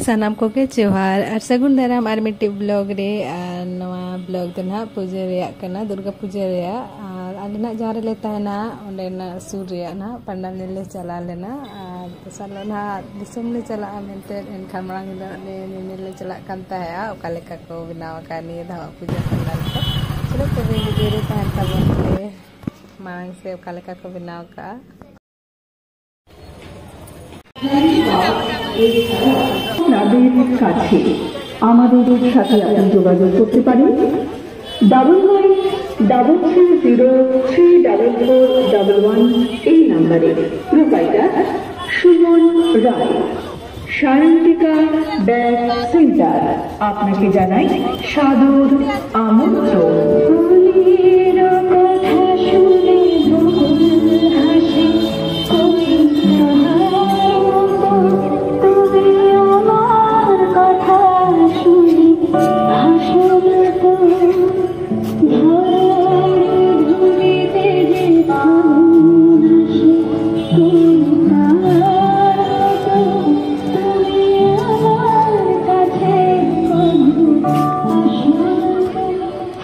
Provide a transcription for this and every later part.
सानाम को के जोहार और सगुन दाराम और मिट्टी ब्लॉग रे नवा ब्लॉग तो ना पूजा रे कना दुर्गा पूजा रे और आलेना जहाँ रे लेता है ना उन्हें ना सूर रे ना पंडाल ले चला लेना और सालों ना दिसम ले चला मिलते इन खमरांग ने ले चला करता है उकाले का को बिना वकानी धावा पूजा पंडाल को चलो कभी वीडियो रे ताहन तब मांग से उकाले का को बिना का আপনাদের কাছে আমাদের সাথে আপনি যোগাযোগ করতে পারেন 9933034411 এই নম্বরে। Provider Suman Roy, Sayantika bag centre. আপনাকে জানাই সাদর আমন্ত্রণ।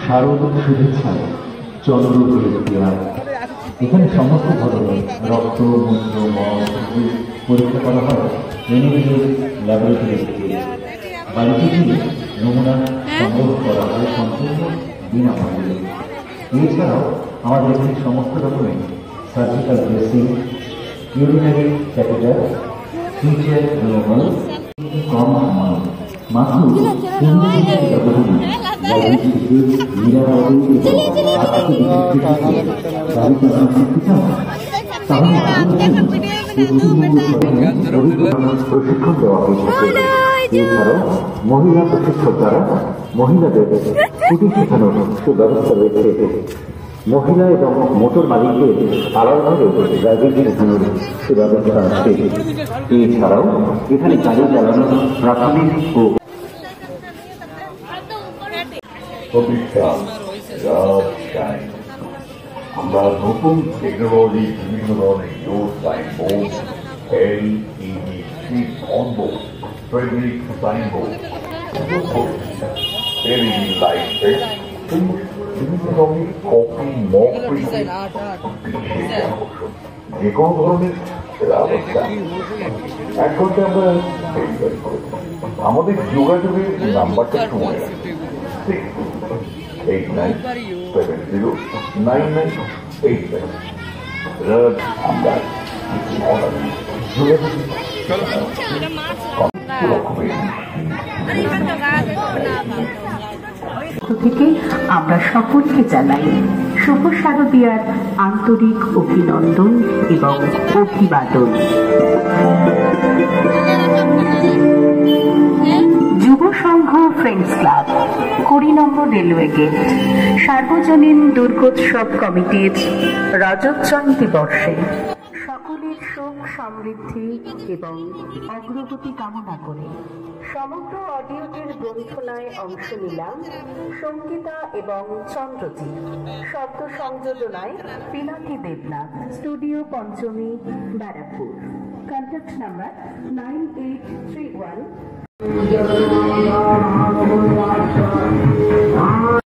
শারদ শুভেচ্ছা চন্দ্র এখানে সমস্ত ধরনের রক্ত মূত্র পরীক্ষা করা হয় এনএবিএর ল্যাবরেটরি থেকে। বাড়িতে গিয়ে নমুনা সংগ্রহ করা হয় সম্পূর্ণ বিনামূল্যে। এছাড়াও আমাদের এখানে সমস্ত রকমের surgical dressing, urinary catheter, suture removal কম সময় মাত্র 3 ব্যবধানে প্রশিক্ষণ দেওয়া হয়ে থাকে। এছাড়াও মহিলা প্রশিক্ষক দ্বারা মহিলাদের স্কুটি শেখানোর সুব্যবস্থা রয়েছে। মহিলা এবং মোটর মালিকদের আলাদাভাবে ড্রাইভিং শেখানোর সুব্যবস্থা আছে। এছাড়াও এখানে গাড়ি চালানোর প্রাথমিক ও আমরা নতুন টেকনোলজি বিভিন্ন ধরনের ডোর সাইনবোর্ড, LED স্ট্রিট অনবোর্ড, ফেব্রিক সাইনবোর্ড, LED লাইট বিভিন্ন ধরনের কপি মক যে কোনো ধরনের ব্যবস্থা 1 ঘন্টা আমরা ডেলিভারি করে। আমাদের যোগাযোগের নাম্বারটা সময় রাখছি 6970998987। আমরা থেকে আমরা সকলকে জানাই শুভ শারদীয়ার আন্তরিক অভিনন্দন এবং অভিবাদন। যুব সংঘ ফ্রেন্ডস ক্লাব, 20 নম্বর রেলওয়ে গেট, সার্বজনীন দুর্গোৎসব কমিটির রজত জয়ন্তী বর্ষে সকলের সুখ সমৃদ্ধি এবং অগ্রগতি কামনা করে সমগ্র অডিওটির গ্রন্থনায় অংশ নিলাম সঙ্গীতা এবং চন্দ্রজিৎ। শব্দ সংযোজনায় Pinaki Debnath, studio Panchami, Barrackpore. Contact number 9831